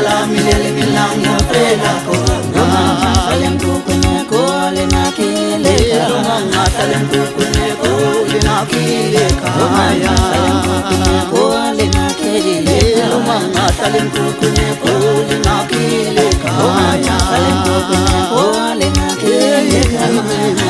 la milele milango prela ko salem ko ko le na kile ka salem ko le na kile ka salem ko le na kile salem ko le na kile ka salem ko le na kile ka